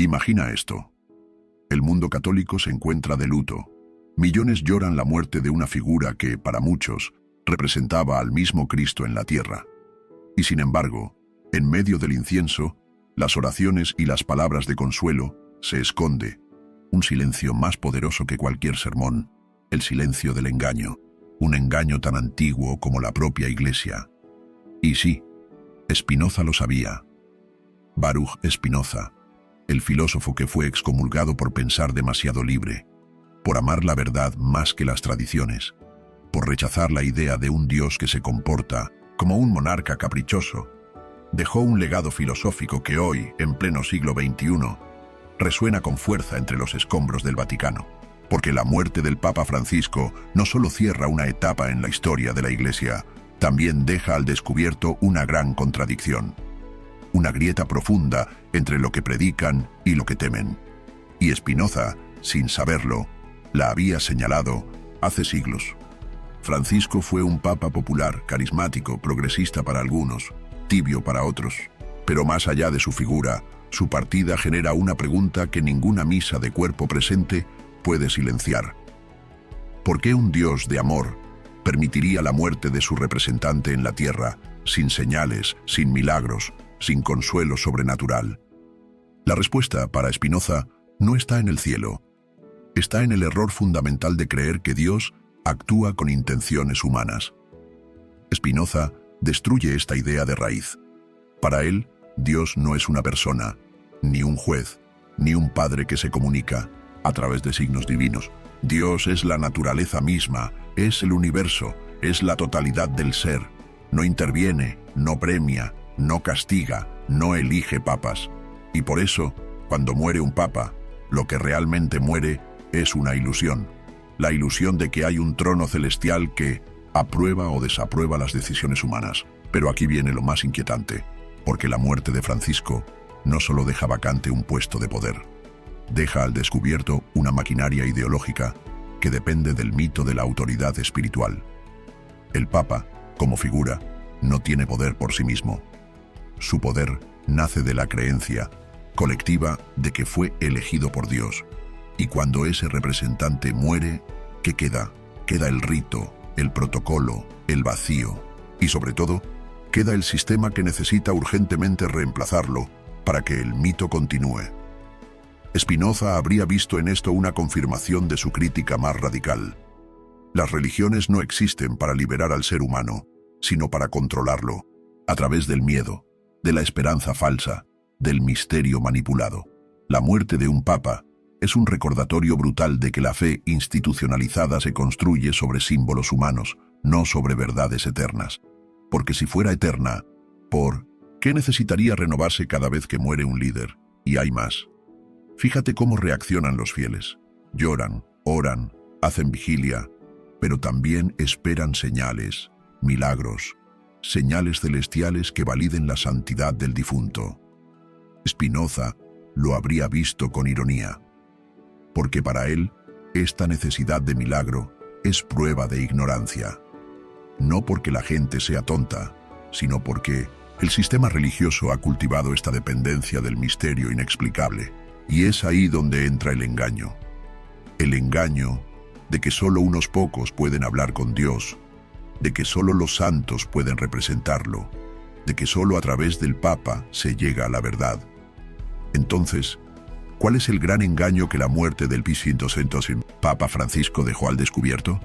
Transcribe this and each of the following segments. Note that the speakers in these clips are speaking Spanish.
Imagina esto. El mundo católico se encuentra de luto. Millones lloran la muerte de una figura que, para muchos, representaba al mismo Cristo en la tierra. Y sin embargo, en medio del incienso, las oraciones y las palabras de consuelo, se esconde un silencio más poderoso que cualquier sermón, el silencio del engaño, un engaño tan antiguo como la propia Iglesia. Y sí, Spinoza lo sabía. Baruch Spinoza, el filósofo que fue excomulgado por pensar demasiado libre, por amar la verdad más que las tradiciones, por rechazar la idea de un Dios que se comporta como un monarca caprichoso, dejó un legado filosófico que hoy, en pleno siglo XXI, resuena con fuerza entre los escombros del Vaticano, porque la muerte del Papa Francisco no solo cierra una etapa en la historia de la Iglesia, también deja al descubierto una gran contradicción, una grieta profunda entre lo que predican y lo que temen. Y Spinoza, sin saberlo, la había señalado hace siglos. Francisco fue un papa popular, carismático, progresista para algunos, tibio para otros, pero más allá de su figura, su partida genera una pregunta que ninguna misa de cuerpo presente puede silenciar. ¿Por qué un Dios de amor permitiría la muerte de su representante en la tierra, sin señales, sin milagros, sin consuelo sobrenatural? La respuesta para Spinoza no está en el cielo, está en el error fundamental de creer que Dios actúa con intenciones humanas. Spinoza destruye esta idea de raíz. Para él, Dios no es una persona, ni un juez, ni un padre que se comunica a través de signos divinos. Dios es la naturaleza misma, es el universo, es la totalidad del ser. No interviene, no premia, no castiga, no elige papas. Y por eso, cuando muere un papa, lo que realmente muere es una ilusión. La ilusión de que hay un trono celestial que aprueba o desaprueba las decisiones humanas. Pero aquí viene lo más inquietante, porque la muerte de Francisco no solo deja vacante un puesto de poder, deja al descubierto una maquinaria ideológica que depende del mito de la autoridad espiritual. El Papa, como figura, no tiene poder por sí mismo. Su poder nace de la creencia colectiva de que fue elegido por Dios. Y cuando ese representante muere, ¿qué queda? Queda el rito, el protocolo, el vacío. Y sobre todo, queda el sistema que necesita urgentemente reemplazarlo para que el mito continúe. Spinoza habría visto en esto una confirmación de su crítica más radical. Las religiones no existen para liberar al ser humano, sino para controlarlo, a través del miedo, de la esperanza falsa, del misterio manipulado. La muerte de un papa es un recordatorio brutal de que la fe institucionalizada se construye sobre símbolos humanos, no sobre verdades eternas. Porque si fuera eterna, ¿por qué necesitaría renovarse cada vez que muere un líder? Y hay más. Fíjate cómo reaccionan los fieles. Lloran, oran, hacen vigilia, pero también esperan señales, milagros, señales celestiales que validen la santidad del difunto. Spinoza lo habría visto con ironía, porque para él, esta necesidad de milagro es prueba de ignorancia. No porque la gente sea tonta, sino porque el sistema religioso ha cultivado esta dependencia del misterio inexplicable. Y es ahí donde entra el engaño. El engaño de que solo unos pocos pueden hablar con Dios, de que solo los santos pueden representarlo, de que solo a través del Papa se llega a la verdad. Entonces, ¿cuál es el gran engaño que la muerte del Papa Francisco dejó al descubierto?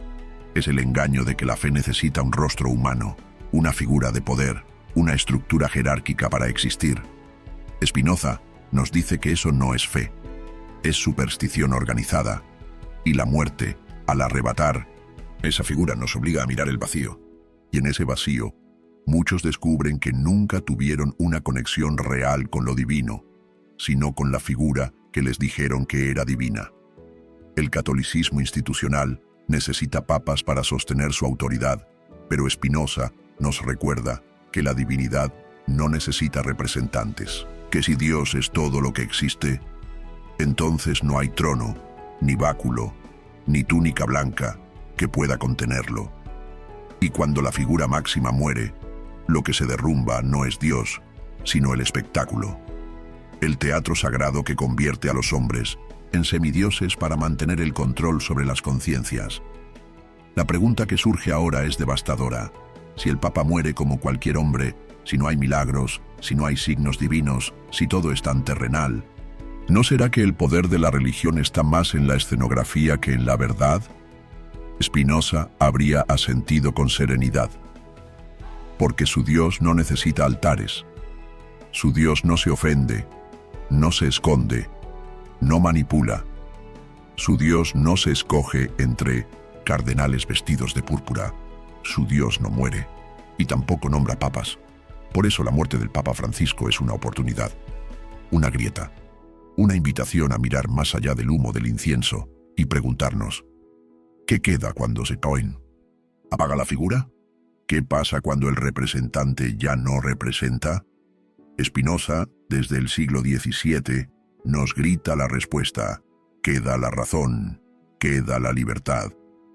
Es el engaño de que la fe necesita un rostro humano, una figura de poder, una estructura jerárquica para existir. Spinoza nos dice que eso no es fe, es superstición organizada, y la muerte, al arrebatar, esa figura nos obliga a mirar el vacío. Y en ese vacío, muchos descubren que nunca tuvieron una conexión real con lo divino, sino con la figura que les dijeron que era divina. El catolicismo institucional necesita papas para sostener su autoridad, pero Spinoza nos recuerda que la divinidad no necesita representantes, que si Dios es todo lo que existe, entonces no hay trono, ni báculo, ni túnica blanca que pueda contenerlo. Y cuando la figura máxima muere, lo que se derrumba no es Dios, sino el espectáculo. el teatro sagrado que convierte a los hombres en semidioses para mantener el control sobre las conciencias. La pregunta que surge ahora es devastadora. Si el Papa muere como cualquier hombre, si no hay milagros, si no hay signos divinos, si todo es tan terrenal, ¿no será que el poder de la religión está más en la escenografía que en la verdad? Spinoza habría asentido con serenidad. Porque su Dios no necesita altares. Su Dios no se ofende, no se esconde, no manipula. Su Dios no se escoge entre cardenales vestidos de púrpura. Su Dios no muere y tampoco nombra papas. Por eso la muerte del Papa Francisco es una oportunidad, una grieta, una invitación a mirar más allá del humo del incienso y preguntarnos, ¿qué queda cuando se caen? ¿Apaga la figura? ¿Qué pasa cuando el representante ya no representa? Spinoza, desde el siglo XVII, nos grita la respuesta: queda la razón, queda la libertad,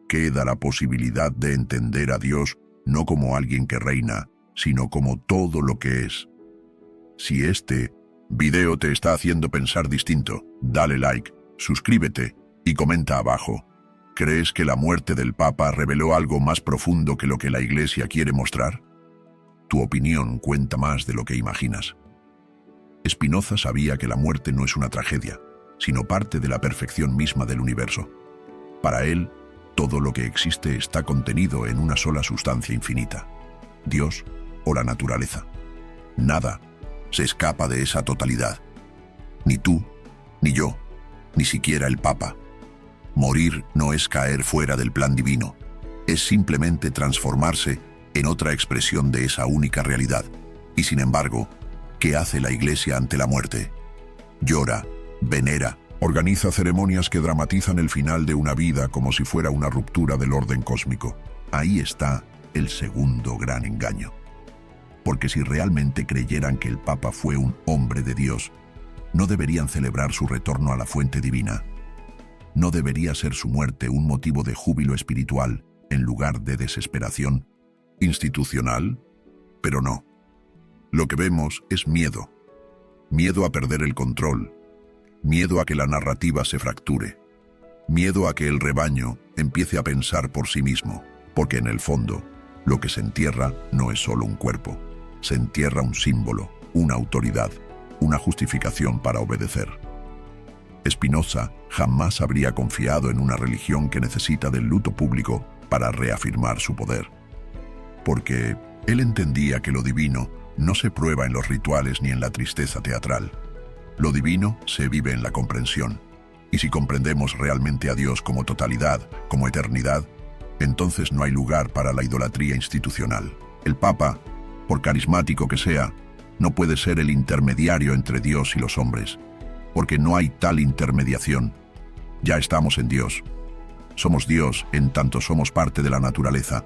queda la posibilidad de entender a Dios no como alguien que reina, sino como todo lo que es. Si este video te está haciendo pensar distinto, dale like, suscríbete y comenta abajo. ¿Crees que la muerte del Papa reveló algo más profundo que lo que la Iglesia quiere mostrar? Tu opinión cuenta más de lo que imaginas. Spinoza sabía que la muerte no es una tragedia, sino parte de la perfección misma del universo. Para él, todo lo que existe está contenido en una sola sustancia infinita: Dios o la naturaleza. Nada se escapa de esa totalidad. Ni tú, ni yo, ni siquiera el Papa. Morir no es caer fuera del plan divino, es simplemente transformarse en otra expresión de esa única realidad. Y sin embargo, ¿qué hace la Iglesia ante la muerte? Llora, venera, organiza ceremonias que dramatizan el final de una vida como si fuera una ruptura del orden cósmico. Ahí está el segundo gran engaño. Porque si realmente creyeran que el Papa fue un hombre de Dios, no deberían celebrar su retorno a la fuente divina. ¿No debería ser su muerte un motivo de júbilo espiritual en lugar de desesperación institucional? Pero no. Lo que vemos es miedo. Miedo a perder el control. Miedo a que la narrativa se fracture. Miedo a que el rebaño empiece a pensar por sí mismo. Porque en el fondo, lo que se entierra no es solo un cuerpo. Se entierra un símbolo, una autoridad, una justificación para obedecer. Spinoza jamás habría confiado en una religión que necesita del luto público para reafirmar su poder. Porque él entendía que lo divino no se prueba en los rituales ni en la tristeza teatral. Lo divino se vive en la comprensión. Y si comprendemos realmente a Dios como totalidad, como eternidad, entonces no hay lugar para la idolatría institucional. El Papa, por carismático que sea, no puede ser el intermediario entre Dios y los hombres. Porque no hay tal intermediación. Ya estamos en Dios. Somos Dios en tanto somos parte de la naturaleza.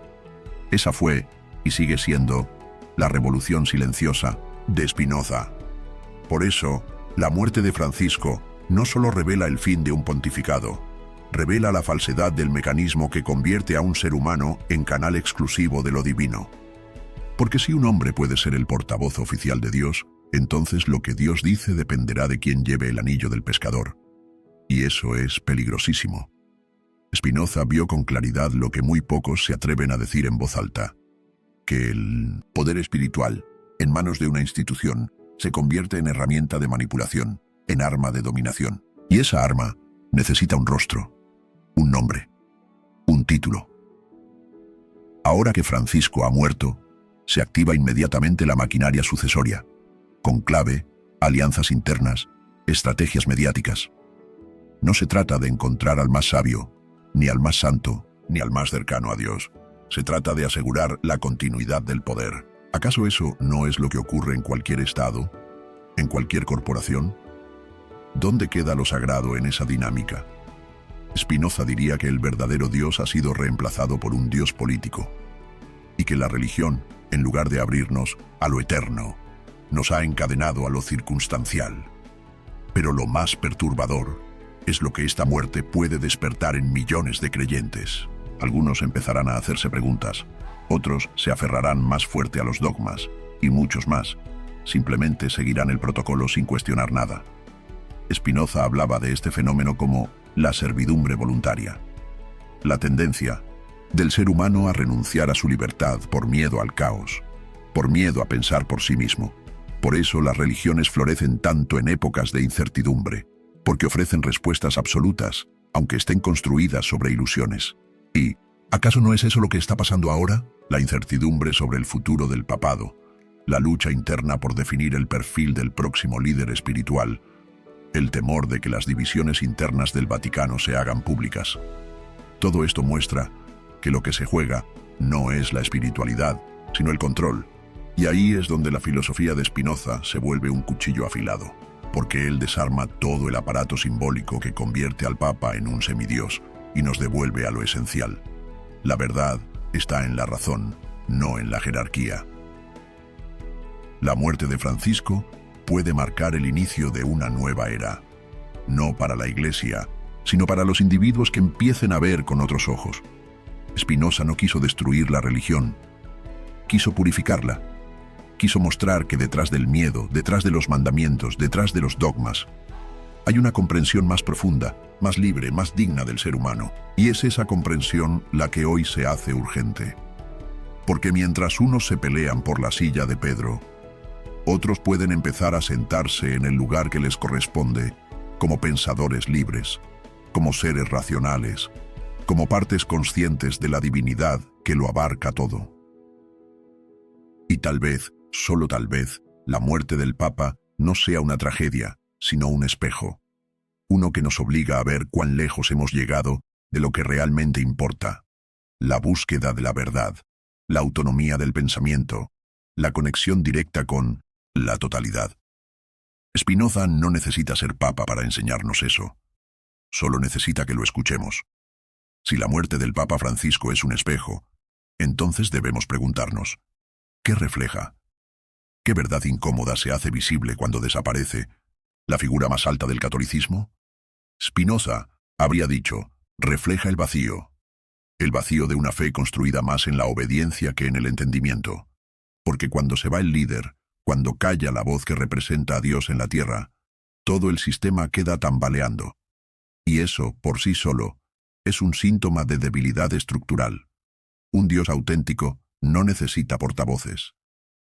Esa fue, y sigue siendo, la revolución silenciosa de Spinoza. Por eso, la muerte de Francisco no solo revela el fin de un pontificado, revela la falsedad del mecanismo que convierte a un ser humano en canal exclusivo de lo divino. Porque si un hombre puede ser el portavoz oficial de Dios, entonces lo que Dios dice dependerá de quién lleve el anillo del pescador. Y eso es peligrosísimo. Spinoza vio con claridad lo que muy pocos se atreven a decir en voz alta: que el poder espiritual, en manos de una institución, se convierte en herramienta de manipulación, en arma de dominación. Y esa arma necesita un rostro, un nombre, un título. Ahora que Francisco ha muerto, se activa inmediatamente la maquinaria sucesoria: conclave, alianzas internas, estrategias mediáticas. No se trata de encontrar al más sabio, ni al más santo, ni al más cercano a Dios. Se trata de asegurar la continuidad del poder. ¿Acaso eso no es lo que ocurre en cualquier estado? ¿En cualquier corporación? ¿Dónde queda lo sagrado en esa dinámica? Spinoza diría que el verdadero Dios ha sido reemplazado por un Dios político, y que la religión, en lugar de abrirnos a lo eterno, nos ha encadenado a lo circunstancial. Pero lo más perturbador es lo que esta muerte puede despertar en millones de creyentes. Algunos empezarán a hacerse preguntas, otros se aferrarán más fuerte a los dogmas, y muchos más simplemente seguirán el protocolo sin cuestionar nada. Spinoza hablaba de este fenómeno como la servidumbre voluntaria, la tendencia del ser humano a renunciar a su libertad por miedo al caos, por miedo a pensar por sí mismo. Por eso las religiones florecen tanto en épocas de incertidumbre, porque ofrecen respuestas absolutas, aunque estén construidas sobre ilusiones. ¿Y acaso no es eso lo que está pasando ahora? La incertidumbre sobre el futuro del papado, la lucha interna por definir el perfil del próximo líder espiritual, el temor de que las divisiones internas del Vaticano se hagan públicas. Todo esto muestra que lo que se juega no es la espiritualidad, sino el control. Y ahí es donde la filosofía de Spinoza se vuelve un cuchillo afilado, porque él desarma todo el aparato simbólico que convierte al Papa en un semidios y nos devuelve a lo esencial. La verdad está en la razón, no en la jerarquía. La muerte de Francisco puede marcar el inicio de una nueva era, no para la Iglesia, sino para los individuos que empiecen a ver con otros ojos. Spinoza no quiso destruir la religión, quiso purificarla. Quiso mostrar que detrás del miedo, detrás de los mandamientos, detrás de los dogmas, hay una comprensión más profunda, más libre, más digna del ser humano. Y es esa comprensión la que hoy se hace urgente. Porque mientras unos se pelean por la silla de Pedro, otros pueden empezar a sentarse en el lugar que les corresponde como pensadores libres, como seres racionales, como partes conscientes de la divinidad que lo abarca todo. Y tal vez, solo tal vez, la muerte del Papa no sea una tragedia, sino un espejo. Uno que nos obliga a ver cuán lejos hemos llegado de lo que realmente importa. La búsqueda de la verdad, la autonomía del pensamiento, la conexión directa con la totalidad. Spinoza no necesita ser Papa para enseñarnos eso. Solo necesita que lo escuchemos. Si la muerte del Papa Francisco es un espejo, entonces debemos preguntarnos, ¿qué refleja? ¿Qué verdad incómoda se hace visible cuando desaparece la figura más alta del catolicismo? Spinoza habría dicho, refleja el vacío de una fe construida más en la obediencia que en el entendimiento. Porque cuando se va el líder, cuando calla la voz que representa a Dios en la tierra, todo el sistema queda tambaleando. Y eso, por sí solo, es un síntoma de debilidad estructural. Un Dios auténtico no necesita portavoces.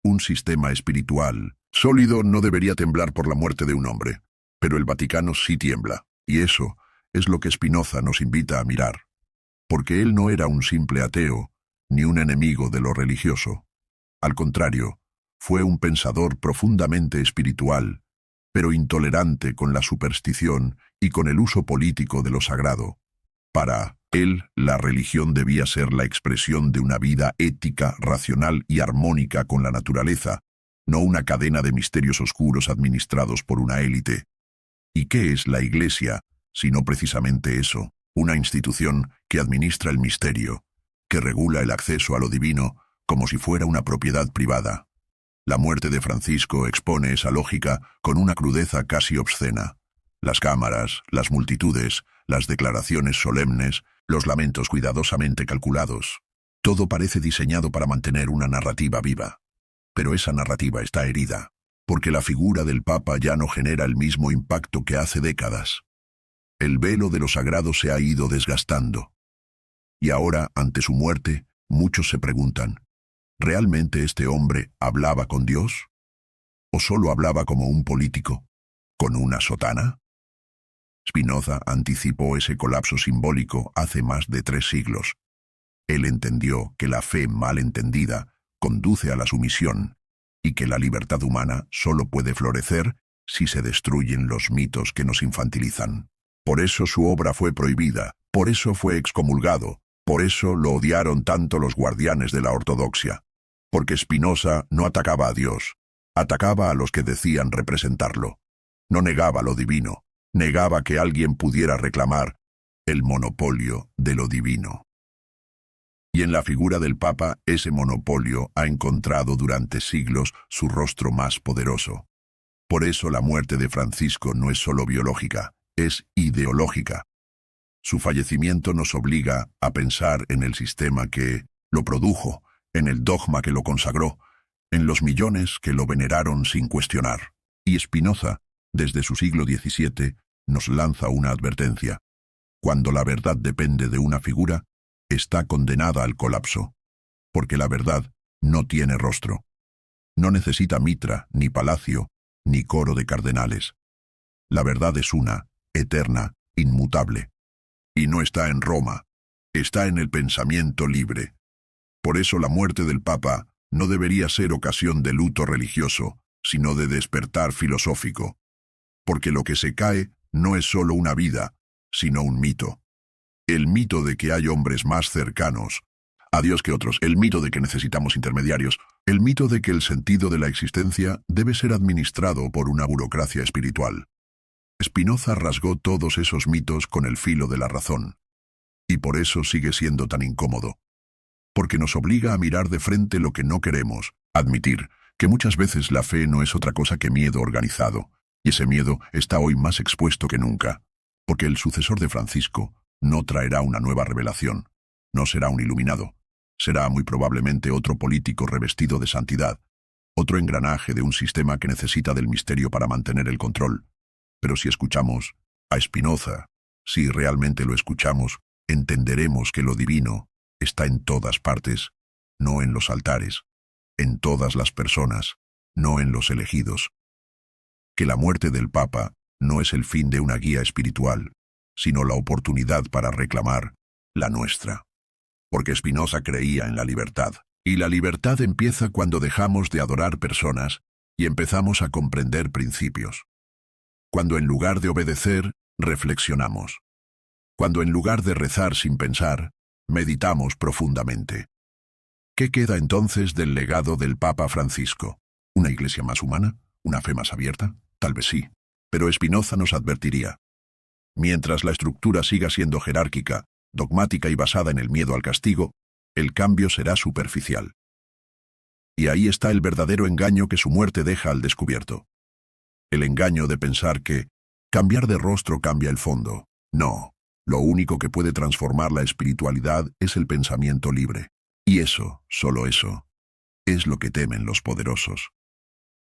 Un sistema espiritual sólido no debería temblar por la muerte de un hombre, pero el Vaticano sí tiembla, y eso es lo que Spinoza nos invita a mirar. Porque él no era un simple ateo, ni un enemigo de lo religioso. Al contrario, fue un pensador profundamente espiritual, pero intolerante con la superstición y con el uso político de lo sagrado. Para él, la religión debía ser la expresión de una vida ética, racional y armónica con la naturaleza, no una cadena de misterios oscuros administrados por una élite. ¿Y qué es la Iglesia, sino precisamente eso? Una institución que administra el misterio, que regula el acceso a lo divino como si fuera una propiedad privada. La muerte de Francisco expone esa lógica con una crudeza casi obscena. Las cámaras, las multitudes, las declaraciones solemnes, los lamentos cuidadosamente calculados. Todo parece diseñado para mantener una narrativa viva. Pero esa narrativa está herida, porque la figura del Papa ya no genera el mismo impacto que hace décadas. El velo de lo sagrado se ha ido desgastando. Y ahora, ante su muerte, muchos se preguntan, ¿realmente este hombre hablaba con Dios? ¿O solo hablaba como un político, con una sotana? Spinoza anticipó ese colapso simbólico hace más de 3 siglos. Él entendió que la fe mal entendida conduce a la sumisión y que la libertad humana solo puede florecer si se destruyen los mitos que nos infantilizan. Por eso su obra fue prohibida, por eso fue excomulgado, por eso lo odiaron tanto los guardianes de la ortodoxia. Porque Spinoza no atacaba a Dios, atacaba a los que decían representarlo. No negaba lo divino, negaba que alguien pudiera reclamar el monopolio de lo divino. Y en la figura del Papa, ese monopolio ha encontrado durante siglos su rostro más poderoso. Por eso la muerte de Francisco no es solo biológica, es ideológica. Su fallecimiento nos obliga a pensar en el sistema que lo produjo, en el dogma que lo consagró, en los millones que lo veneraron sin cuestionar. Y Spinoza, desde su siglo XVII, nos lanza una advertencia. Cuando la verdad depende de una figura, está condenada al colapso, porque la verdad no tiene rostro. No necesita mitra, ni palacio, ni coro de cardenales. La verdad es una, eterna, inmutable. Y no está en Roma, está en el pensamiento libre. Por eso la muerte del Papa no debería ser ocasión de luto religioso, sino de despertar filosófico. Porque lo que se cae no es solo una vida, sino un mito. El mito de que hay hombres más cercanos a Dios que otros, el mito de que necesitamos intermediarios, el mito de que el sentido de la existencia debe ser administrado por una burocracia espiritual. Spinoza rasgó todos esos mitos con el filo de la razón. Y por eso sigue siendo tan incómodo. Porque nos obliga a mirar de frente lo que no queremos, admitir que muchas veces la fe no es otra cosa que miedo organizado, y ese miedo está hoy más expuesto que nunca, porque el sucesor de Francisco no traerá una nueva revelación, no será un iluminado, será muy probablemente otro político revestido de santidad, otro engranaje de un sistema que necesita del misterio para mantener el control. Pero si escuchamos a Spinoza, si realmente lo escuchamos, entenderemos que lo divino está en todas partes, no en los altares, en todas las personas, no en los elegidos. Que la muerte del Papa no es el fin de una guía espiritual, sino la oportunidad para reclamar la nuestra. Porque Spinoza creía en la libertad, y la libertad empieza cuando dejamos de adorar personas y empezamos a comprender principios. Cuando en lugar de obedecer, reflexionamos. Cuando en lugar de rezar sin pensar, meditamos profundamente. ¿Qué queda entonces del legado del Papa Francisco? ¿Una iglesia más humana? ¿Una fe más abierta? Tal vez sí. Pero Spinoza nos advertiría. Mientras la estructura siga siendo jerárquica, dogmática y basada en el miedo al castigo, el cambio será superficial. Y ahí está el verdadero engaño que su muerte deja al descubierto. El engaño de pensar que cambiar de rostro cambia el fondo. No, lo único que puede transformar la espiritualidad es el pensamiento libre. Y eso, solo eso, es lo que temen los poderosos.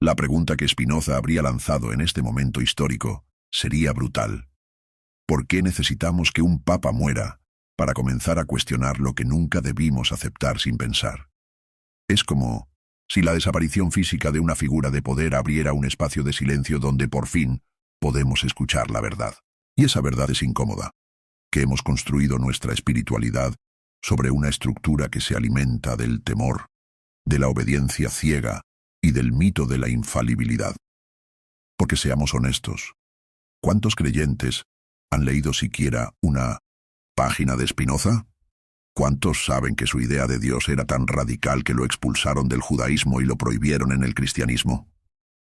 La pregunta que Spinoza habría lanzado en este momento histórico sería brutal. ¿Por qué necesitamos que un papa muera para comenzar a cuestionar lo que nunca debimos aceptar sin pensar? Es como si la desaparición física de una figura de poder abriera un espacio de silencio donde por fin podemos escuchar la verdad. Y esa verdad es incómoda, que hemos construido nuestra espiritualidad sobre una estructura que se alimenta del temor, de la obediencia ciega y del mito de la infalibilidad. Porque seamos honestos, ¿cuántos creyentes han leído siquiera una página de Spinoza? ¿Cuántos saben que su idea de Dios era tan radical que lo expulsaron del judaísmo y lo prohibieron en el cristianismo?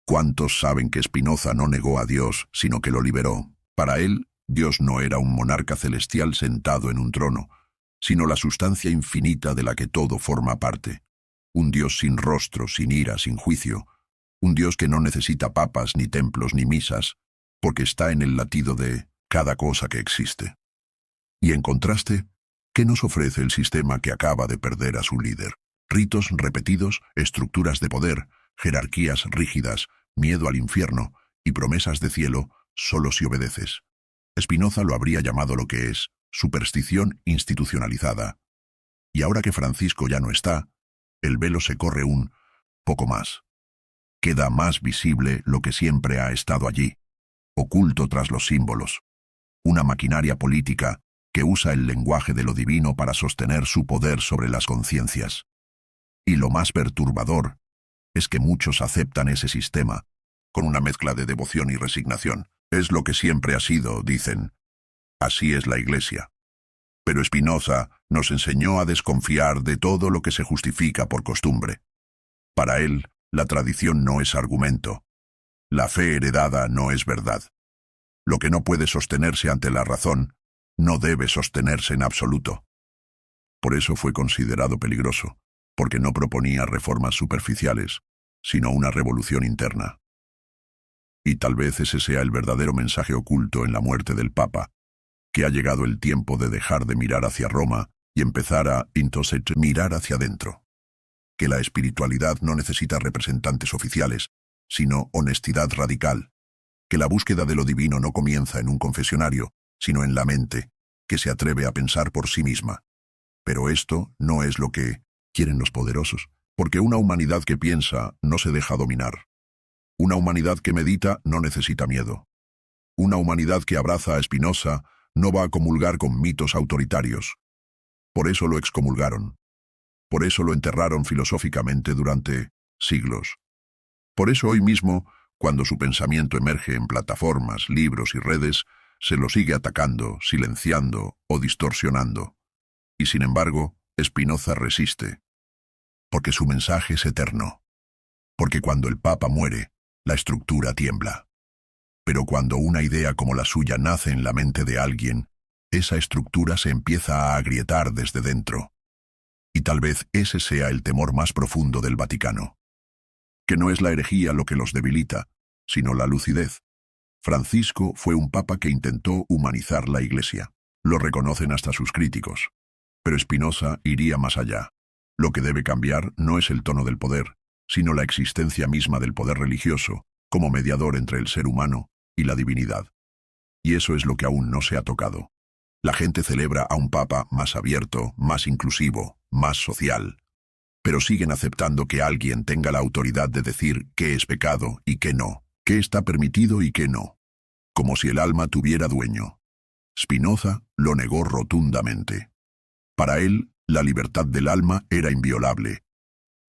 ¿Cuántos saben que Spinoza no negó a Dios, sino que lo liberó? Para él, Dios no era un monarca celestial sentado en un trono, sino la sustancia infinita de la que todo forma parte. Un Dios sin rostro, sin ira, sin juicio. Un Dios que no necesita papas, ni templos, ni misas, porque está en el latido de cada cosa que existe. Y en contraste, ¿qué nos ofrece el sistema que acaba de perder a su líder? Ritos repetidos, estructuras de poder, jerarquías rígidas, miedo al infierno y promesas de cielo solo si obedeces. Spinoza lo habría llamado lo que es, superstición institucionalizada. Y ahora que Francisco ya no está, el velo se corre un poco más. Queda más visible lo que siempre ha estado allí, oculto tras los símbolos. Una maquinaria política que usa el lenguaje de lo divino para sostener su poder sobre las conciencias. Y lo más perturbador es que muchos aceptan ese sistema, con una mezcla de devoción y resignación. Es lo que siempre ha sido, dicen. Así es la Iglesia. Pero Spinoza nos enseñó a desconfiar de todo lo que se justifica por costumbre. Para él, la tradición no es argumento. La fe heredada no es verdad. Lo que no puede sostenerse ante la razón no debe sostenerse en absoluto. Por eso fue considerado peligroso, porque no proponía reformas superficiales, sino una revolución interna. Y tal vez ese sea el verdadero mensaje oculto en la muerte del Papa, que ha llegado el tiempo de dejar de mirar hacia Roma y empezar a, entonces, mirar hacia adentro. que la espiritualidad no necesita representantes oficiales, sino honestidad radical, que la búsqueda de lo divino no comienza en un confesionario, sino en la mente, que se atreve a pensar por sí misma. Pero esto no es lo que quieren los poderosos, porque una humanidad que piensa no se deja dominar. Una humanidad que medita no necesita miedo. Una humanidad que abraza a Spinoza no va a comulgar con mitos autoritarios. Por eso lo excomulgaron. Por eso lo enterraron filosóficamente durante siglos. Por eso hoy mismo, cuando su pensamiento emerge en plataformas, libros y redes, se lo sigue atacando, silenciando o distorsionando. Y sin embargo, Spinoza resiste. Porque su mensaje es eterno. Porque cuando el Papa muere, la estructura tiembla. Pero cuando una idea como la suya nace en la mente de alguien, esa estructura se empieza a agrietar desde dentro. Y tal vez ese sea el temor más profundo del Vaticano. Que no es la herejía lo que los debilita, sino la lucidez. Francisco fue un papa que intentó humanizar la Iglesia. Lo reconocen hasta sus críticos. Pero Spinoza iría más allá. Lo que debe cambiar no es el tono del poder, sino la existencia misma del poder religioso, como mediador entre el ser humano y la divinidad. Y eso es lo que aún no se ha tocado. La gente celebra a un papa más abierto, más inclusivo, más social. Pero siguen aceptando que alguien tenga la autoridad de decir qué es pecado y qué no, qué está permitido y qué no. Como si el alma tuviera dueño. Spinoza lo negó rotundamente. Para él, la libertad del alma era inviolable.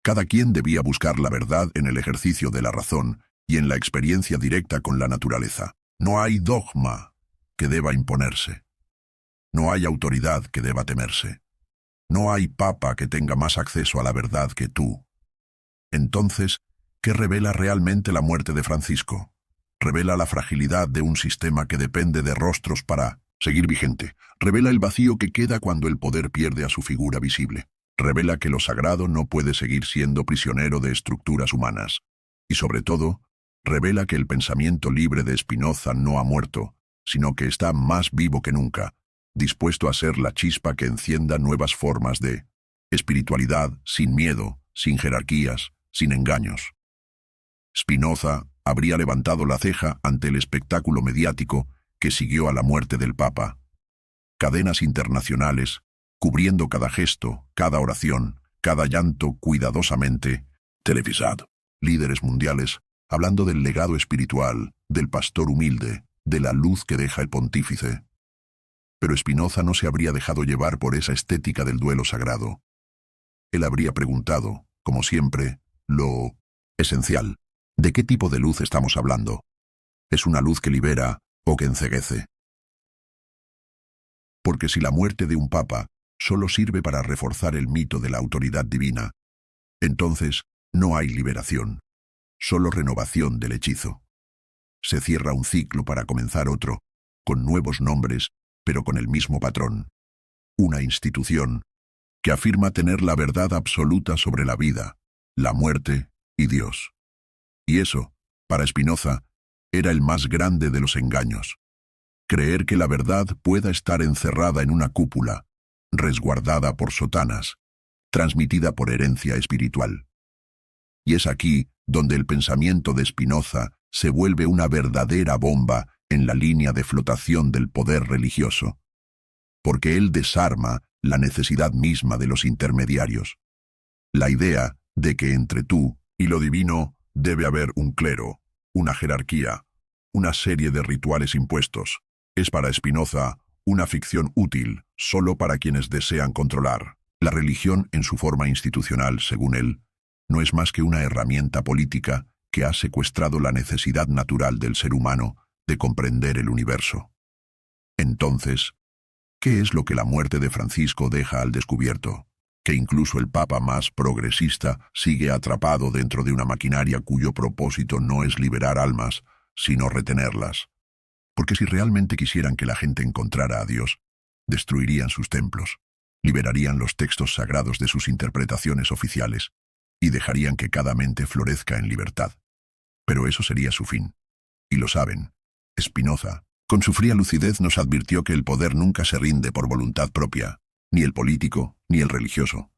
Cada quien debía buscar la verdad en el ejercicio de la razón y en la experiencia directa con la naturaleza. No hay dogma que deba imponerse. No hay autoridad que deba temerse. No hay papa que tenga más acceso a la verdad que tú. Entonces, ¿qué revela realmente la muerte de Francisco? Revela la fragilidad de un sistema que depende de rostros para seguir vigente. Revela el vacío que queda cuando el poder pierde a su figura visible. Revela que lo sagrado no puede seguir siendo prisionero de estructuras humanas. Y sobre todo, revela que el pensamiento libre de Spinoza no ha muerto, sino que está más vivo que nunca, dispuesto a ser la chispa que encienda nuevas formas de espiritualidad sin miedo, sin jerarquías, sin engaños. Spinoza habría levantado la ceja ante el espectáculo mediático que siguió a la muerte del Papa. Cadenas internacionales, cubriendo cada gesto, cada oración, cada llanto cuidadosamente televisado. Líderes mundiales, hablando del legado espiritual, del pastor humilde, de la luz que deja el pontífice. Pero Spinoza no se habría dejado llevar por esa estética del duelo sagrado. Él habría preguntado, como siempre, lo esencial. ¿De qué tipo de luz estamos hablando? ¿Es una luz que libera o que enceguece? Porque si la muerte de un papa solo sirve para reforzar el mito de la autoridad divina, entonces no hay liberación, solo renovación del hechizo. Se cierra un ciclo para comenzar otro, con nuevos nombres, pero con el mismo patrón. Una institución que afirma tener la verdad absoluta sobre la vida, la muerte y Dios. Y eso, para Spinoza, era el más grande de los engaños. Creer que la verdad pueda estar encerrada en una cúpula, resguardada por sotanas, transmitida por herencia espiritual. Y es aquí donde el pensamiento de Spinoza se vuelve una verdadera bomba en la línea de flotación del poder religioso, porque él desarma la necesidad misma de los intermediarios. La idea de que entre tú y lo divino debe haber un clero, una jerarquía, una serie de rituales impuestos, es para Spinoza una ficción útil solo para quienes desean controlar. La religión en su forma institucional, según él, no es más que una herramienta política que ha secuestrado la necesidad natural del ser humano de comprender el universo. Entonces, ¿qué es lo que la muerte de Francisco deja al descubierto? Que incluso el papa más progresista sigue atrapado dentro de una maquinaria cuyo propósito no es liberar almas, sino retenerlas. Porque si realmente quisieran que la gente encontrara a Dios, destruirían sus templos, liberarían los textos sagrados de sus interpretaciones oficiales y dejarían que cada mente florezca en libertad. Pero eso sería su fin. Y lo saben. Spinoza, con su fría lucidez, nos advirtió que el poder nunca se rinde por voluntad propia, ni el político, ni el religioso.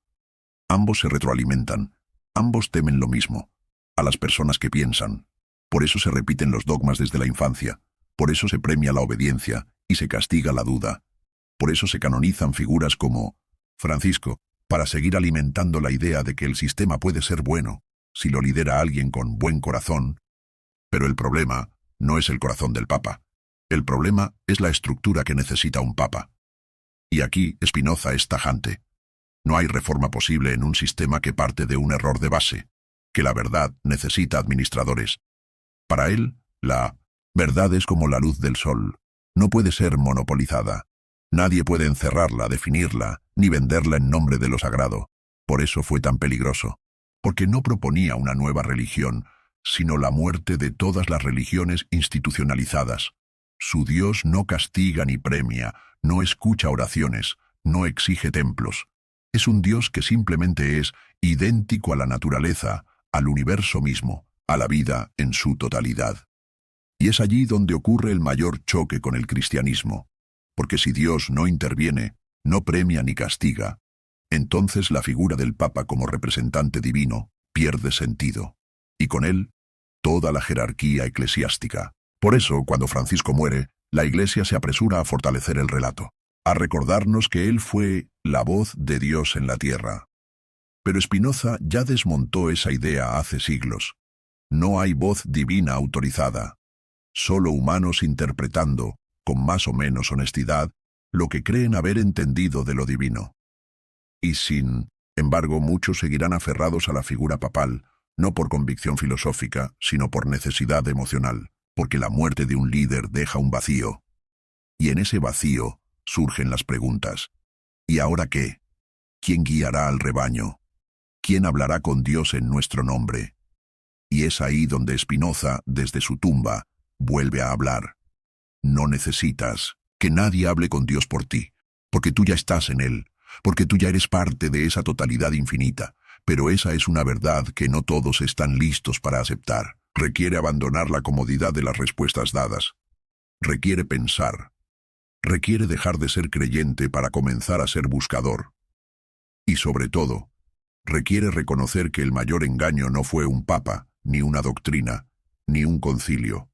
Ambos se retroalimentan, Ambos temen lo mismo, a las personas que piensan. Por eso se repiten los dogmas desde la infancia, por eso se premia la obediencia y se castiga la duda. Por eso se canonizan figuras como Francisco, para seguir alimentando la idea de que el sistema puede ser bueno, si lo lidera alguien con buen corazón. Pero el problema no es el corazón del Papa. El problema es la estructura que necesita un Papa. Y aquí Spinoza es tajante. No hay reforma posible en un sistema que parte de un error de base, que la verdad necesita administradores. Para él, la verdad es como la luz del sol. No puede ser monopolizada. Nadie puede encerrarla, definirla, ni venderla en nombre de lo sagrado. Por eso fue tan peligroso. Porque no proponía una nueva religión, sino la muerte de todas las religiones institucionalizadas. Su Dios no castiga ni premia, no escucha oraciones, no exige templos. Es un Dios que simplemente es idéntico a la naturaleza, al universo mismo, a la vida en su totalidad. Y es allí donde ocurre el mayor choque con el cristianismo. Porque si Dios no interviene, no premia ni castiga, entonces la figura del Papa como representante divino pierde sentido. Y con él, toda la jerarquía eclesiástica. Por eso, cuando Francisco muere, la Iglesia se apresura a fortalecer el relato, a recordarnos que él fue la voz de Dios en la tierra. Pero Spinoza ya desmontó esa idea hace siglos. No hay voz divina autorizada, solo humanos interpretando, con más o menos honestidad, lo que creen haber entendido de lo divino. Y sin embargo, muchos seguirán aferrados a la figura papal, no por convicción filosófica, sino por necesidad emocional, porque la muerte de un líder deja un vacío. Y en ese vacío surgen las preguntas. ¿Y ahora qué? ¿Quién guiará al rebaño? ¿Quién hablará con Dios en nuestro nombre? Y es ahí donde Spinoza, desde su tumba, vuelve a hablar. No necesitas que nadie hable con Dios por ti, porque tú ya estás en Él, porque tú ya eres parte de esa totalidad infinita. Pero esa es una verdad que no todos están listos para aceptar. Requiere abandonar la comodidad de las respuestas dadas. Requiere pensar. Requiere dejar de ser creyente para comenzar a ser buscador. Y sobre todo, requiere reconocer que el mayor engaño no fue un papa, ni una doctrina, ni un concilio.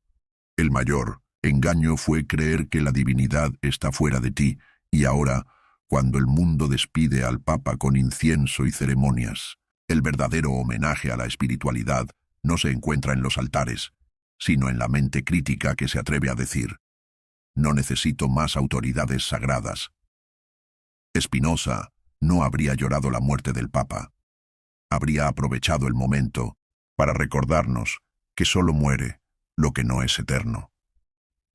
El mayor engaño fue creer que la divinidad está fuera de ti, y ahora, cuando el mundo despide al Papa con incienso y ceremonias, el verdadero homenaje a la espiritualidad no se encuentra en los altares, sino en la mente crítica que se atreve a decir: no necesito más autoridades sagradas. Spinoza no habría llorado la muerte del Papa. Habría aprovechado el momento para recordarnos que solo muere lo que no es eterno.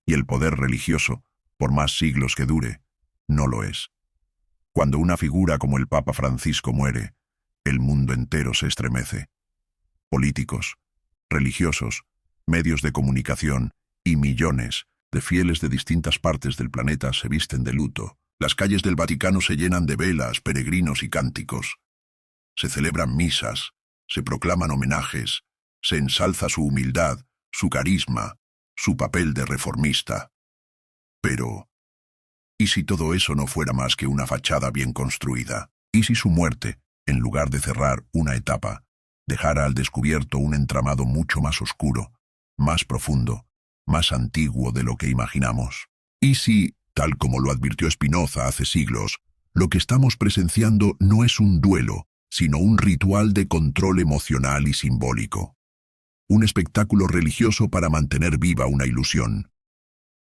Y el poder religioso, por más siglos que dure, no lo es. Cuando una figura como el Papa Francisco muere, el mundo entero se estremece. Políticos, religiosos, medios de comunicación y millones de fieles de distintas partes del planeta se visten de luto. Las calles del Vaticano se llenan de velas, peregrinos y cánticos. Se celebran misas, se proclaman homenajes, se ensalza su humildad, su carisma, su papel de reformista. Pero, ¿y si todo eso no fuera más que una fachada bien construida? ¿Y si su muerte, en lugar de cerrar una etapa, dejara al descubierto un entramado mucho más oscuro, más profundo, más antiguo de lo que imaginamos? ¿Y si, tal como lo advirtió Spinoza hace siglos, lo que estamos presenciando no es un duelo, sino un ritual de control emocional y simbólico? Un espectáculo religioso para mantener viva una ilusión.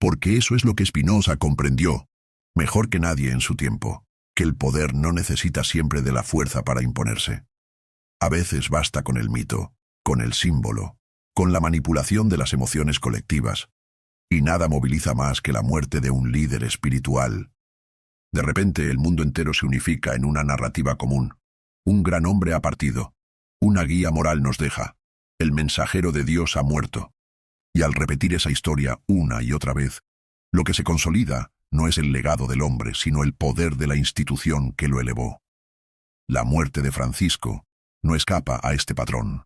Porque eso es lo que Spinoza comprendió, mejor que nadie en su tiempo, que el poder no necesita siempre de la fuerza para imponerse. A veces basta con el mito, con el símbolo, con la manipulación de las emociones colectivas, y nada moviliza más que la muerte de un líder espiritual. De repente el mundo entero se unifica en una narrativa común. Un gran hombre ha partido, una guía moral nos deja, el mensajero de Dios ha muerto. Y al repetir esa historia una y otra vez, lo que se consolida no es el legado del hombre, sino el poder de la institución que lo elevó. La muerte de Francisco no escapa a este patrón.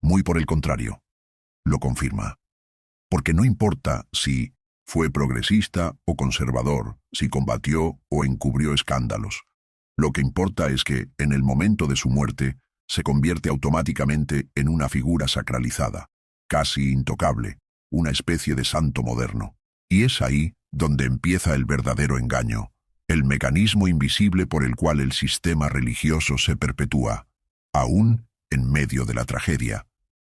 Muy por el contrario, lo confirma. Porque no importa si fue progresista o conservador, si combatió o encubrió escándalos. Lo que importa es que, en el momento de su muerte, se convierte automáticamente en una figura sacralizada, casi intocable, una especie de santo moderno. Y es ahí donde empieza el verdadero engaño, el mecanismo invisible por el cual el sistema religioso se perpetúa, aún en medio de la tragedia.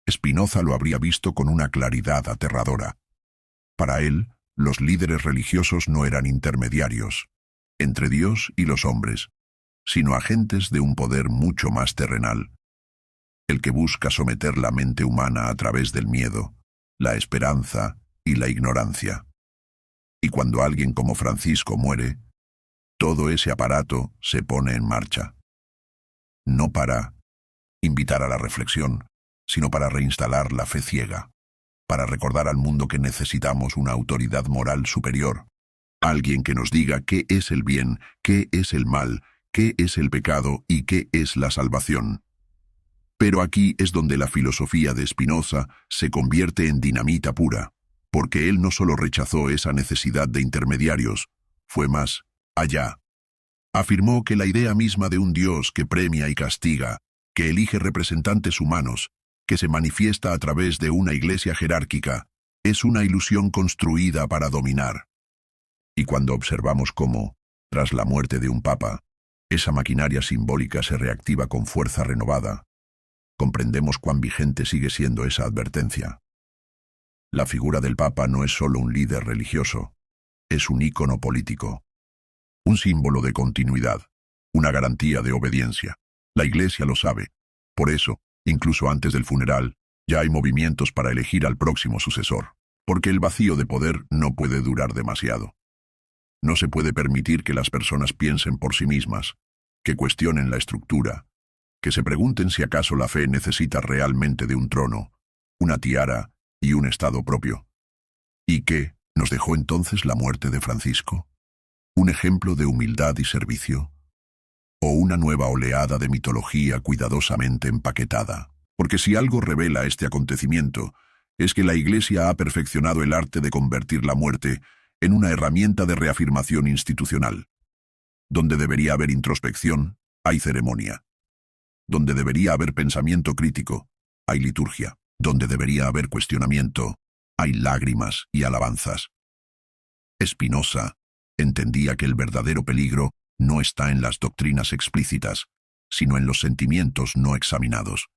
Spinoza lo habría visto con una claridad aterradora. Para él, los líderes religiosos no eran intermediarios entre Dios y los hombres, sino agentes de un poder mucho más terrenal, el que busca someter la mente humana a través del miedo, la esperanza y la ignorancia. Y cuando alguien como Francisco muere, todo ese aparato se pone en marcha. No para invitar a la reflexión, sino para reinstalar la fe ciega, para recordar al mundo que necesitamos una autoridad moral superior, alguien que nos diga qué es el bien, qué es el mal, qué es el pecado y qué es la salvación. Pero aquí es donde la filosofía de Spinoza se convierte en dinamita pura, porque él no solo rechazó esa necesidad de intermediarios, fue más allá. Afirmó que la idea misma de un Dios que premia y castiga, que elige representantes humanos, que se manifiesta a través de una iglesia jerárquica, es una ilusión construida para dominar. Y cuando observamos cómo, tras la muerte de un papa, esa maquinaria simbólica se reactiva con fuerza renovada, comprendemos cuán vigente sigue siendo esa advertencia. La figura del papa no es solo un líder religioso, es un ícono político, un símbolo de continuidad, una garantía de obediencia. La Iglesia lo sabe. Por eso, incluso antes del funeral, ya hay movimientos para elegir al próximo sucesor, porque el vacío de poder no puede durar demasiado. No se puede permitir que las personas piensen por sí mismas, que cuestionen la estructura, que se pregunten si acaso la fe necesita realmente de un trono, una tiara y un estado propio. ¿Y qué nos dejó entonces la muerte de Francisco? ¿Un ejemplo de humildad y servicio? ¿O una nueva oleada de mitología cuidadosamente empaquetada? Porque si algo revela este acontecimiento, es que la Iglesia ha perfeccionado el arte de convertir la muerte en una herramienta de reafirmación institucional. Donde debería haber introspección, hay ceremonia. Donde debería haber pensamiento crítico, hay liturgia. Donde debería haber cuestionamiento, hay lágrimas y alabanzas. Spinoza entendía que el verdadero peligro no está en las doctrinas explícitas, sino en los sentimientos no examinados.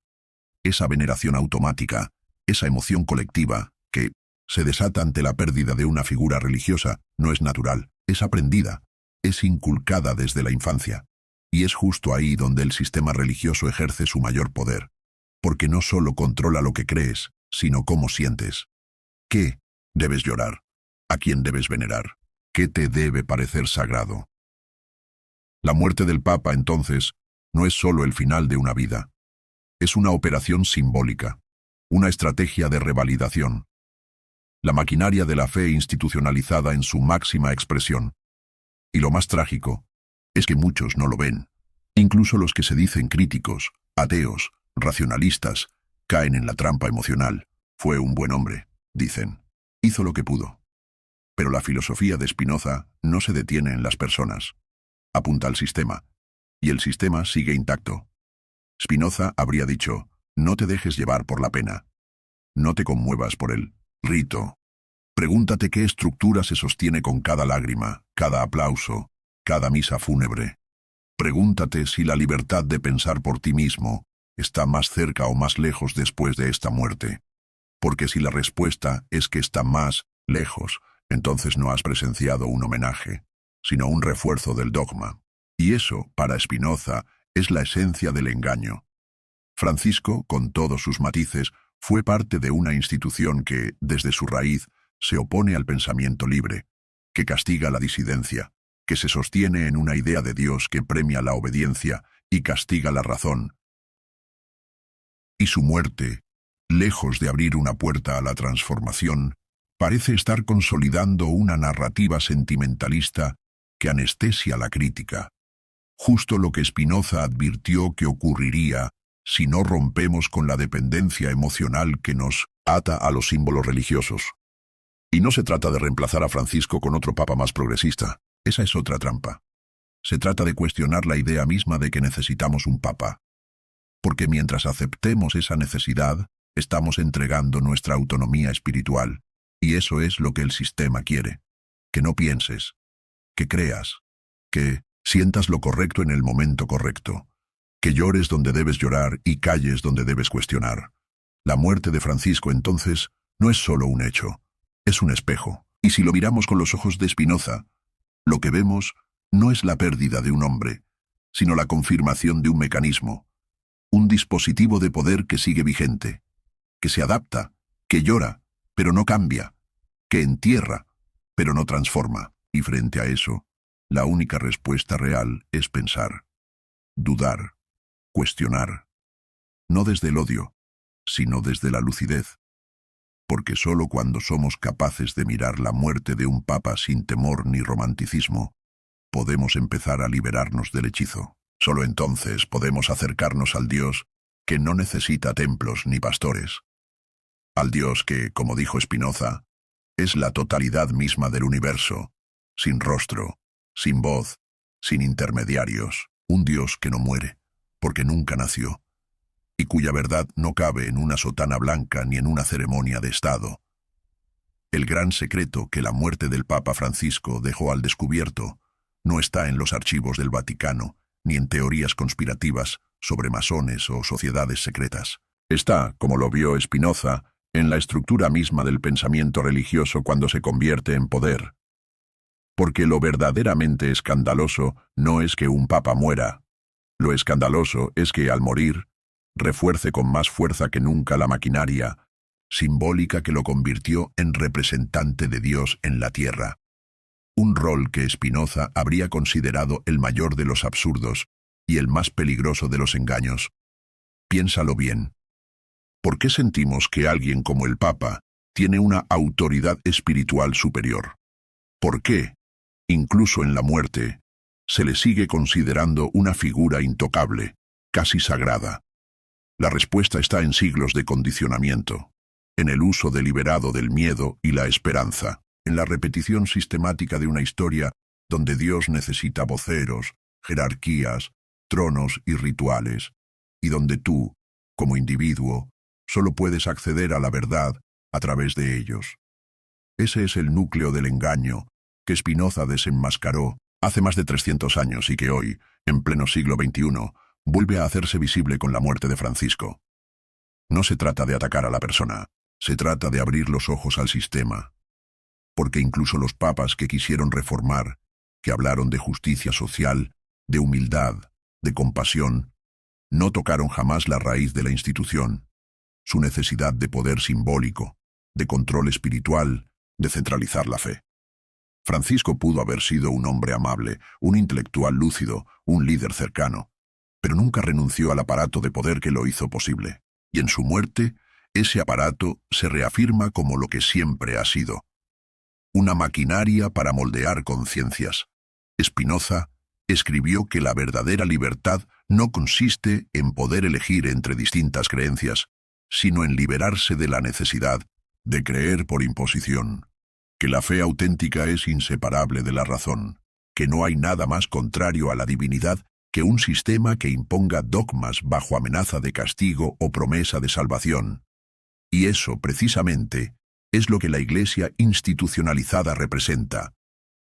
Esa veneración automática, esa emoción colectiva, que se desata ante la pérdida de una figura religiosa, no es natural, es aprendida, es inculcada desde la infancia. Y es justo ahí donde el sistema religioso ejerce su mayor poder, porque no solo controla lo que crees, sino cómo sientes. ¿Qué debes llorar? ¿A quién debes venerar? ¿Qué te debe parecer sagrado? La muerte del Papa, entonces, no es solo el final de una vida. Es una operación simbólica, una estrategia de revalidación. La maquinaria de la fe institucionalizada en su máxima expresión. Y lo más trágico es que muchos no lo ven. Incluso los que se dicen críticos, ateos, racionalistas, caen en la trampa emocional. Fue un buen hombre, dicen. Hizo lo que pudo. Pero la filosofía de Spinoza no se detiene en las personas. Apunta al sistema. Y el sistema sigue intacto. Spinoza habría dicho, no te dejes llevar por la pena. No te conmuevas por el rito. Pregúntate qué estructura se sostiene con cada lágrima, cada aplauso, cada misa fúnebre. Pregúntate si la libertad de pensar por ti mismo está más cerca o más lejos después de esta muerte. Porque si la respuesta es que está más lejos, entonces no has presenciado un homenaje, sino un refuerzo del dogma. Y eso, para Spinoza, es la esencia del engaño. Francisco, con todos sus matices, fue parte de una institución que, desde su raíz, se opone al pensamiento libre, que castiga la disidencia, que se sostiene en una idea de Dios que premia la obediencia y castiga la razón. Y su muerte, lejos de abrir una puerta a la transformación, parece estar consolidando una narrativa sentimentalista que anestesia la crítica. Justo lo que Spinoza advirtió que ocurriría si no rompemos con la dependencia emocional que nos ata a los símbolos religiosos. Y no se trata de reemplazar a Francisco con otro papa más progresista. Esa es otra trampa. Se trata de cuestionar la idea misma de que necesitamos un papa. Porque mientras aceptemos esa necesidad, estamos entregando nuestra autonomía espiritual, y eso es lo que el sistema quiere. Que no pienses, que creas, que sientas lo correcto en el momento correcto, que llores donde debes llorar y calles donde debes cuestionar. La muerte de Francisco, entonces, no es solo un hecho, es un espejo. Y si lo miramos con los ojos de Spinoza, lo que vemos no es la pérdida de un hombre, sino la confirmación de un mecanismo, un dispositivo de poder que sigue vigente, que se adapta, que llora, pero no cambia, que entierra, pero no transforma. Y frente a eso, la única respuesta real es pensar, dudar, cuestionar, no desde el odio, sino desde la lucidez. Porque solo cuando somos capaces de mirar la muerte de un papa sin temor ni romanticismo, podemos empezar a liberarnos del hechizo. Solo entonces podemos acercarnos al Dios que no necesita templos ni pastores. Al Dios que, como dijo Spinoza, es la totalidad misma del universo, sin rostro, sin voz, sin intermediarios. Un Dios que no muere, porque nunca nació, y cuya verdad no cabe en una sotana blanca ni en una ceremonia de Estado. El gran secreto que la muerte del Papa Francisco dejó al descubierto no está en los archivos del Vaticano, ni en teorías conspirativas sobre masones o sociedades secretas. Está, como lo vio Spinoza, en la estructura misma del pensamiento religioso cuando se convierte en poder. Porque lo verdaderamente escandaloso no es que un papa muera. Lo escandaloso es que, al morir, refuerce con más fuerza que nunca la maquinaria simbólica que lo convirtió en representante de Dios en la tierra. Un rol que Spinoza habría considerado el mayor de los absurdos y el más peligroso de los engaños. Piénsalo bien. ¿Por qué sentimos que alguien como el Papa tiene una autoridad espiritual superior? ¿Por qué, incluso en la muerte, se le sigue considerando una figura intocable, casi sagrada? La respuesta está en siglos de condicionamiento, en el uso deliberado del miedo y la esperanza, en la repetición sistemática de una historia donde Dios necesita voceros, jerarquías, tronos y rituales, y donde tú, como individuo, solo puedes acceder a la verdad a través de ellos. Ese es el núcleo del engaño que Spinoza desenmascaró hace más de 300 años y que hoy, en pleno siglo XXI, vuelve a hacerse visible con la muerte de Francisco. No se trata de atacar a la persona, se trata de abrir los ojos al sistema. Porque incluso los papas que quisieron reformar, que hablaron de justicia social, de humildad, de compasión, no tocaron jamás la raíz de la institución, su necesidad de poder simbólico, de control espiritual, de centralizar la fe. Francisco pudo haber sido un hombre amable, un intelectual lúcido, un líder cercano, pero nunca renunció al aparato de poder que lo hizo posible. Y en su muerte, ese aparato se reafirma como lo que siempre ha sido: una maquinaria para moldear conciencias. Spinoza escribió que la verdadera libertad no consiste en poder elegir entre distintas creencias, sino en liberarse de la necesidad de creer por imposición, que la fe auténtica es inseparable de la razón, que no hay nada más contrario a la divinidad que un sistema que imponga dogmas bajo amenaza de castigo o promesa de salvación. Y eso, precisamente, es lo que la Iglesia institucionalizada representa: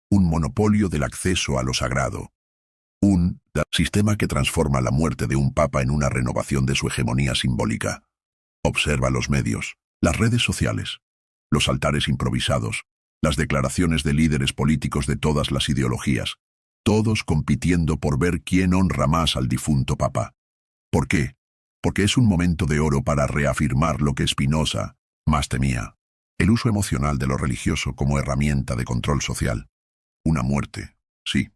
un monopolio del acceso a lo sagrado. Un sistema que transforma la muerte de un papa en una renovación de su hegemonía simbólica. Observa los medios, las redes sociales, los altares improvisados, las declaraciones de líderes políticos de todas las ideologías, todos compitiendo por ver quién honra más al difunto papa. ¿Por qué? Porque es un momento de oro para reafirmar lo que Spinoza más temía: el uso emocional de lo religioso como herramienta de control social. Una muerte, sí,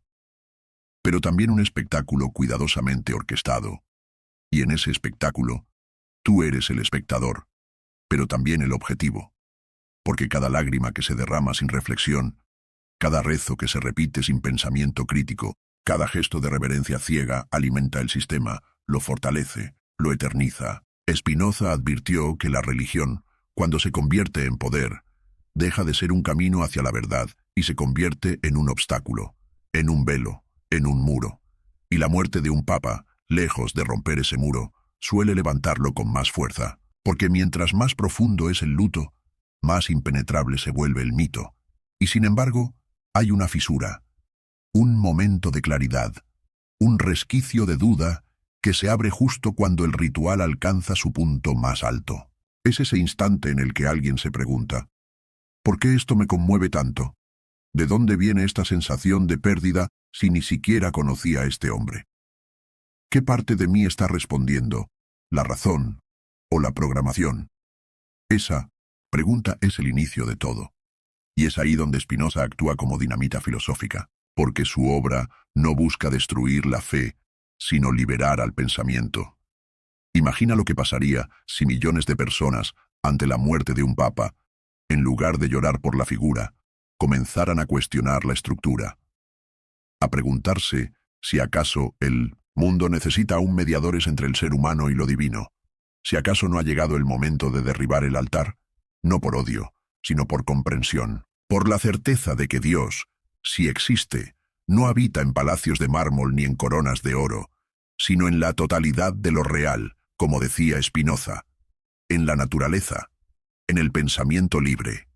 pero también un espectáculo cuidadosamente orquestado. Y en ese espectáculo, tú eres el espectador, pero también el objetivo. Porque cada lágrima que se derrama sin reflexión, cada rezo que se repite sin pensamiento crítico, cada gesto de reverencia ciega alimenta el sistema, lo fortalece, lo eterniza. Spinoza advirtió que la religión, cuando se convierte en poder, deja de ser un camino hacia la verdad y se convierte en un obstáculo, en un velo, en un muro. Y la muerte de un papa, lejos de romper ese muro, suele levantarlo con más fuerza, porque mientras más profundo es el luto, más impenetrable se vuelve el mito. Y sin embargo, hay una fisura, un momento de claridad, un resquicio de duda que se abre justo cuando el ritual alcanza su punto más alto. Es ese instante en el que alguien se pregunta, ¿por qué esto me conmueve tanto? ¿De dónde viene esta sensación de pérdida si ni siquiera conocía a este hombre? ¿Qué parte de mí está respondiendo? ¿La razón o la programación? Esa pregunta es el inicio de todo. Y es ahí donde Spinoza actúa como dinamita filosófica, porque su obra no busca destruir la fe, sino liberar al pensamiento. Imagina lo que pasaría si millones de personas, ante la muerte de un papa, en lugar de llorar por la figura, comenzaran a cuestionar la estructura, a preguntarse si acaso el mundo necesita aún mediadores entre el ser humano y lo divino, si acaso no ha llegado el momento de derribar el altar, no por odio, sino por comprensión, por la certeza de que Dios, si existe, no habita en palacios de mármol ni en coronas de oro, sino en la totalidad de lo real, como decía Spinoza, en la naturaleza, en el pensamiento libre,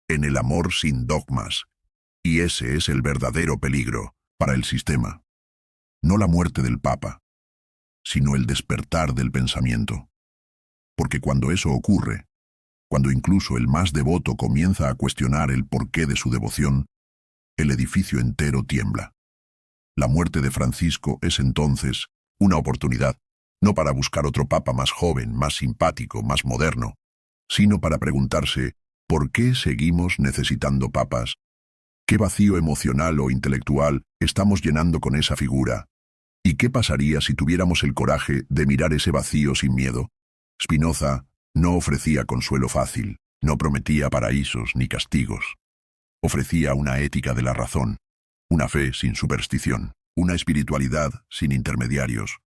en el amor sin dogmas. Y ese es el verdadero peligro para el sistema. No la muerte del Papa, sino el despertar del pensamiento. Porque cuando eso ocurre, cuando incluso el más devoto comienza a cuestionar el porqué de su devoción, el edificio entero tiembla. La muerte de Francisco es entonces una oportunidad, no para buscar otro papa más joven, más simpático, más moderno, sino para preguntarse ¿por qué seguimos necesitando papas? ¿Qué vacío emocional o intelectual estamos llenando con esa figura? ¿Y qué pasaría si tuviéramos el coraje de mirar ese vacío sin miedo? Spinoza no ofrecía consuelo fácil, no prometía paraísos ni castigos. Ofrecía una ética de la razón, una fe sin superstición, una espiritualidad sin intermediarios.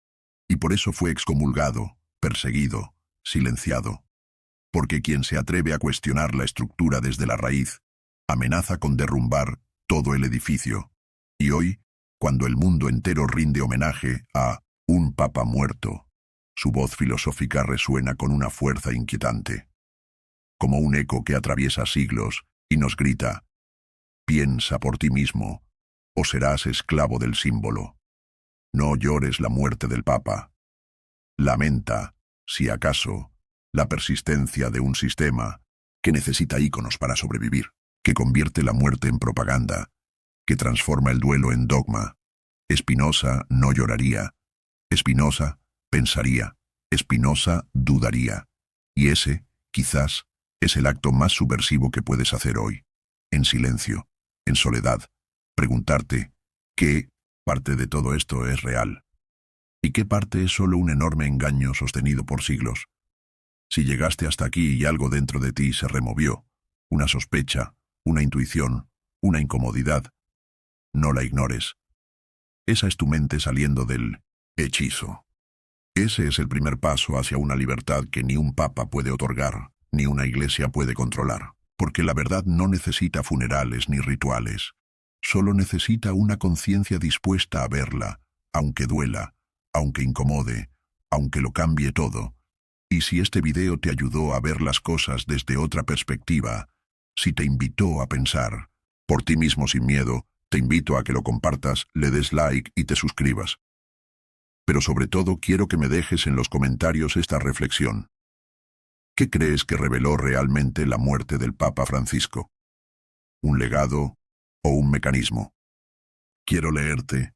Y por eso fue excomulgado, perseguido, silenciado. Porque quien se atreve a cuestionar la estructura desde la raíz, amenaza con derrumbar todo el edificio. Y hoy, cuando el mundo entero rinde homenaje a un papa muerto, su voz filosófica resuena con una fuerza inquietante, como un eco que atraviesa siglos y nos grita, piensa por ti mismo, o serás esclavo del símbolo. No llores la muerte del papa. Lamenta, si acaso, la persistencia de un sistema que necesita íconos para sobrevivir, que convierte la muerte en propaganda, que transforma el duelo en dogma. Spinoza no lloraría. Spinoza pensaría. Spinoza dudaría. Y ese, quizás, es el acto más subversivo que puedes hacer hoy. En silencio, en soledad, preguntarte qué parte de todo esto es real y qué parte es solo un enorme engaño sostenido por siglos. Si llegaste hasta aquí y algo dentro de ti se removió, una sospecha, una intuición, una incomodidad, no la ignores. Esa es tu mente saliendo del hechizo. Ese es el primer paso hacia una libertad que ni un papa puede otorgar, ni una iglesia puede controlar, porque la verdad no necesita funerales ni rituales. Solo necesita una conciencia dispuesta a verla, aunque duela, aunque incomode, aunque lo cambie todo. Y si este video te ayudó a ver las cosas desde otra perspectiva, si te invitó a pensar, por ti mismo sin miedo, te invito a que lo compartas, le des like y te suscribas. Pero sobre todo quiero que me dejes en los comentarios esta reflexión. ¿Qué crees que reveló realmente la muerte del Papa Francisco? ¿Un legado o un mecanismo? Quiero leerte